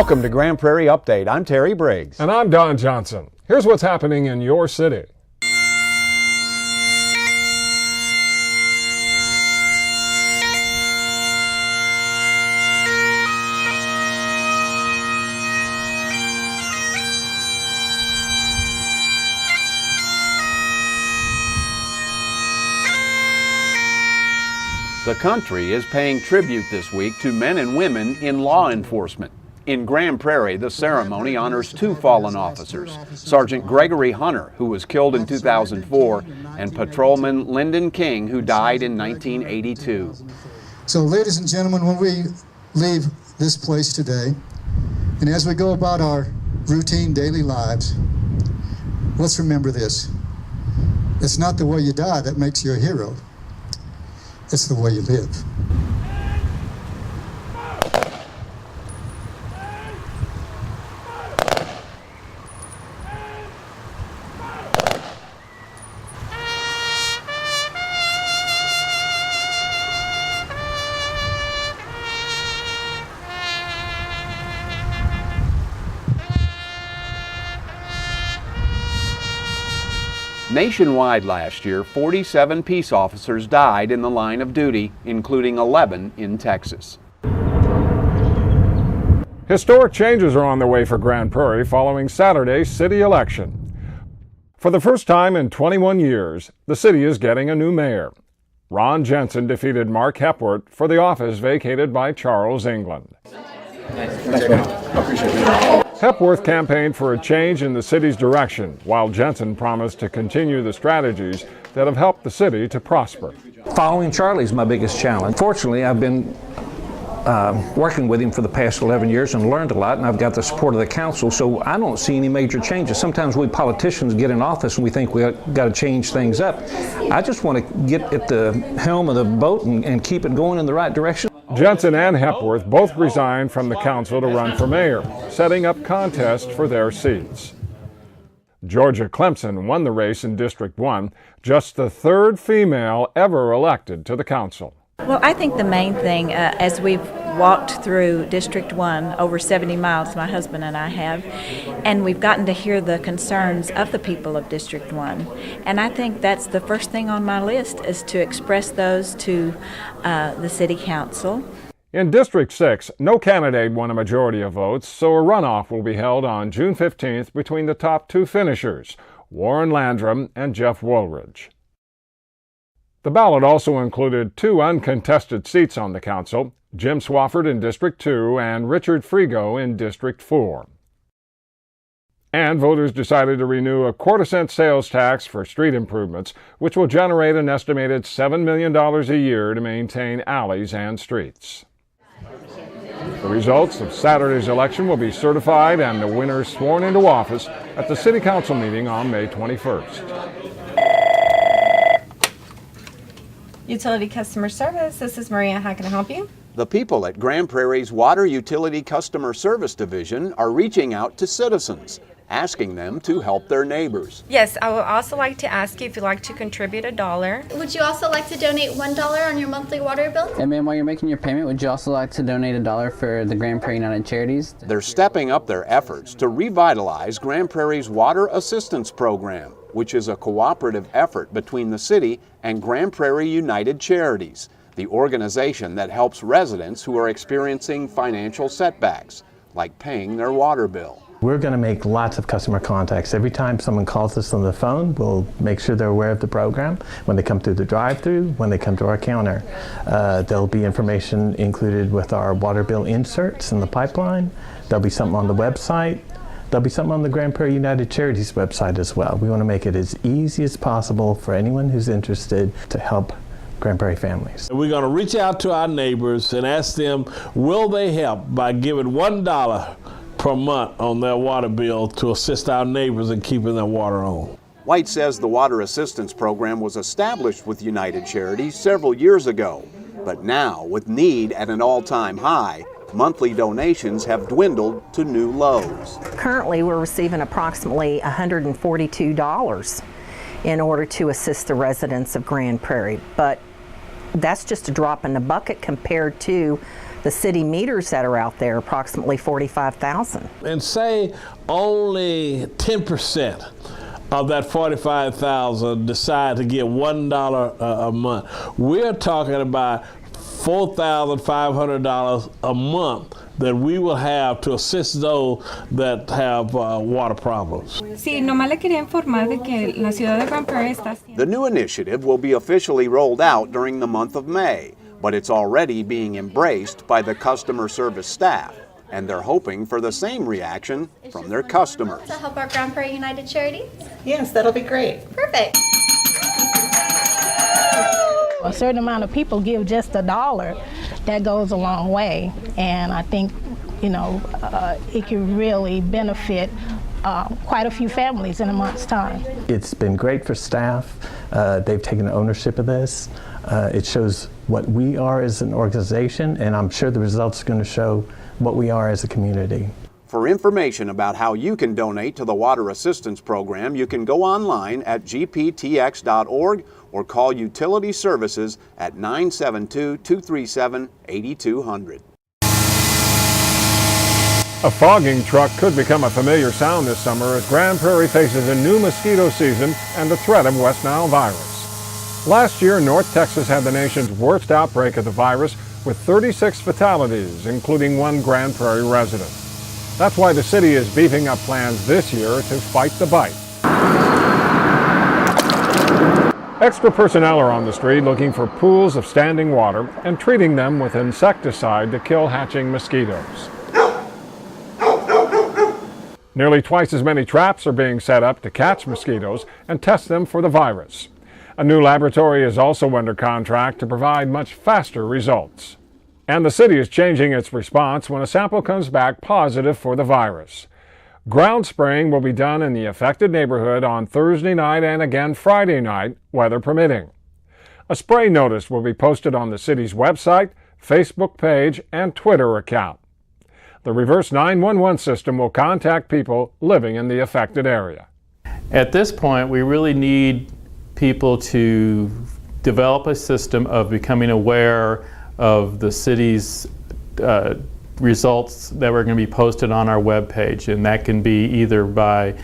Welcome to Grand Prairie Update. I'm Terry Briggs. And I'm Don Johnson. Here's what's happening in your city. The country is paying tribute this week to men and women in law enforcement. In Grand Prairie, the ceremony honors two fallen officers, Sergeant Gregory Hunter, who was killed in 2004, and Patrolman Lyndon King, who died in 1982. So, ladies and gentlemen, when we leave this place today, and as we go about our routine daily lives, let's remember this. It's not the way you die that makes you a hero. It's the way you live. Nationwide last year, 47 peace officers died in the line of duty, including 11 in Texas. Historic changes are on the way for Grand Prairie following Saturday's city election. For the first time in 21 years, the city is getting a new mayor. Ron Jensen defeated Mark Hepworth for the office vacated by Charles England. Hepworth campaigned for a change in the city's direction, while Jensen promised to continue the strategies that have helped the city to prosper. Following Charlie is my biggest challenge. Fortunately, I've been working with him for the past 11 years and learned a lot, and I've got the support of the council, so I don't see any major changes. Sometimes we politicians get in office and we think we got to change things up. I just want to get at the helm of the boat and keep it going in the right direction. Jensen and Hepworth both resigned from the council to run for mayor, setting up contests for their seats. Georgia Clemson won the race in District 1, just the third female ever elected to the council. Well, I think the main thing, as we've walked through District 1, over 70 miles, my husband and I have, and we've gotten to hear the concerns of the people of District 1. And I think that's the first thing on my list, is to express those to the City Council. In District 6, no candidate won a majority of votes, so a runoff will be held on June 15th between the top two finishers, Warren Landrum and Jeff Woolridge. The ballot also included two uncontested seats on the council, Jim Swafford in District 2 and Richard Frigo in District 4. And voters decided to renew a quarter-cent sales tax for street improvements, which will generate an estimated $7 million a year to maintain alleys and streets. The results of Saturday's election will be certified and the winners sworn into office at the City Council meeting on May 21st. Utility Customer Service, this is Maria. How can I help you? The people at Grand Prairie's Water Utility Customer Service Division are reaching out to citizens, asking them to help their neighbors. Yes, I would also like to ask you if you'd like to contribute $1. Would you also like to donate $1 on your monthly water bill? And ma'am, while you're making your payment, would you also like to donate $1 for the Grand Prairie United Charities? They're stepping up their efforts to revitalize Grand Prairie's Water Assistance Program, which is a cooperative effort between the city and Grand Prairie United Charities, the organization that helps residents who are experiencing financial setbacks, like paying their water bill. We're going to make lots of customer contacts. Every time someone calls us on the phone, we'll make sure they're aware of the program. When they come through the drive-thru, when they come to our counter, there'll be information included with our water bill inserts in the pipeline. There'll be something on the website. There'll be something on the Grand Prairie United Charities website as well. We want to make it as easy as possible for anyone who's interested to help Grand Prairie families. We're going to reach out to our neighbors and ask them, will they help by giving $1 per month on their water bill to assist our neighbors in keeping their water on. White says the Water Assistance Program was established with United Charities several years ago, but now, with need at an all-time high, monthly donations have dwindled to new lows. Currently, we're receiving approximately $142 in order to assist the residents of Grand Prairie, but that's just a drop in the bucket compared to The city meters that are out there, approximately 45,000. And say only 10% of that 45,000 decide to get $1 a month. We're talking about $4,500 a month that we will have to assist those that have water problems. Sí, nomás le quería informar de que la ciudad de Grand Prairie está haciendo. The new initiative will be officially rolled out during the month of May, but it's already being embraced by the customer service staff, and they're hoping for the same reaction from their customers. To help our Grand Prairie United Charities? Yes, that'll be great. Perfect. A certain amount of people give just $1. That goes a long way, and I think, it can really benefit quite a few families in a month's time. It's been great for staff. They've taken ownership of this. It shows what we are as an organization, and I'm sure the results are going to show what we are as a community. For information about how you can donate to the Water Assistance Program, you can go online at gptx.org or call Utility Services at 972-237-8200. A fogging truck could become a familiar sound this summer as Grand Prairie faces a new mosquito season and the threat of West Nile virus. Last year, North Texas had the nation's worst outbreak of the virus with 36 fatalities, including one Grand Prairie resident. That's why the city is beefing up plans this year to fight the bite. Extra personnel are on the street looking for pools of standing water and treating them with insecticide to kill hatching mosquitoes. Nearly twice as many traps are being set up to catch mosquitoes and test them for the virus. A new laboratory is also under contract to provide much faster results. And the city is changing its response when a sample comes back positive for the virus. Ground spraying will be done in the affected neighborhood on Thursday night and again Friday night, weather permitting. A spray notice will be posted on the city's website, Facebook page, and Twitter account. The reverse 911 system will contact people living in the affected area. At this point, we really need people to develop a system of becoming aware of the city's results that were going to be posted on our webpage, and that can be either by,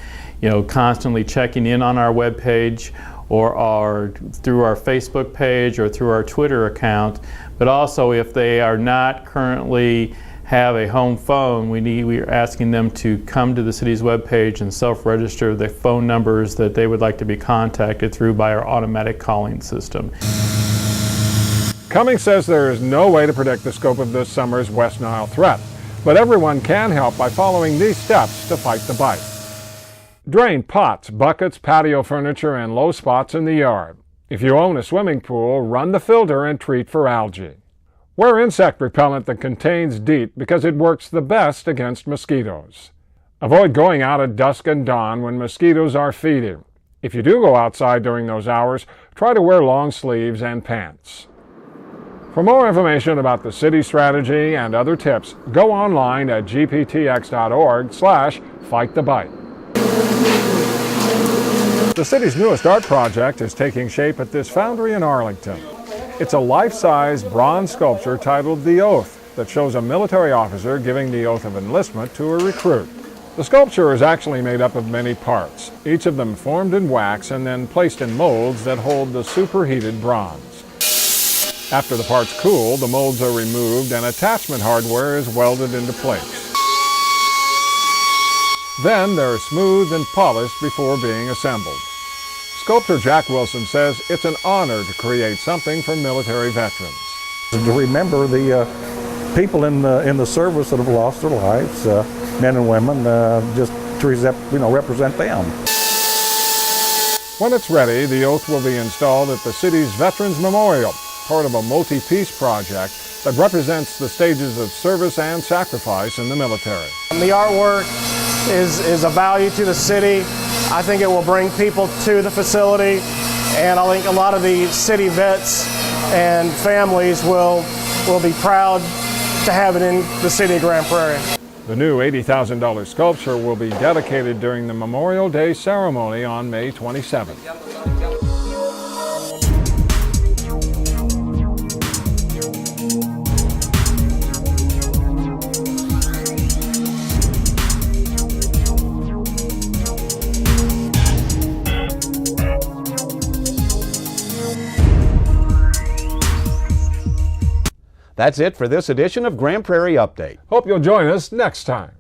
constantly checking in on our webpage, or through our Facebook page, or through our Twitter account. But also, if they are not currently have a home phone, we are asking them to come to the city's webpage and self-register the phone numbers that they would like to be contacted through by our automatic calling system. Cummings says there is no way to predict the scope of this summer's West Nile threat, but everyone can help by following these steps to fight the bite. Drain pots, buckets, patio furniture, and low spots in the yard. If you own a swimming pool, run the filter and treat for algae. Wear insect repellent that contains DEET because it works the best against mosquitoes. Avoid going out at dusk and dawn when mosquitoes are feeding. If you do go outside during those hours, try to wear long sleeves and pants. For more information about the city strategy and other tips, go online at gptx.org/fightthebite. The city's newest art project is taking shape at this foundry in Arlington. It's a life-size bronze sculpture titled The Oath that shows a military officer giving the oath of enlistment to a recruit. The sculpture is actually made up of many parts, each of them formed in wax and then placed in molds that hold the superheated bronze. After the parts cool, the molds are removed and attachment hardware is welded into place. Then they're smoothed and polished before being assembled. Sculptor Jack Wilson says it's an honor to create something for military veterans. To remember the people in the service that have lost their lives, men and women, just to represent them. When it's ready, the oath will be installed at the city's Veterans Memorial, part of a multi-piece project that represents the stages of service and sacrifice in the military. The artwork is a value to the city. I think it will bring people to the facility, and I think a lot of the city vets and families will be proud to have it in the city of Grand Prairie. The new $80,000 sculpture will be dedicated during the Memorial Day ceremony on May 27th. That's it for this edition of Grand Prairie Update. Hope you'll join us next time.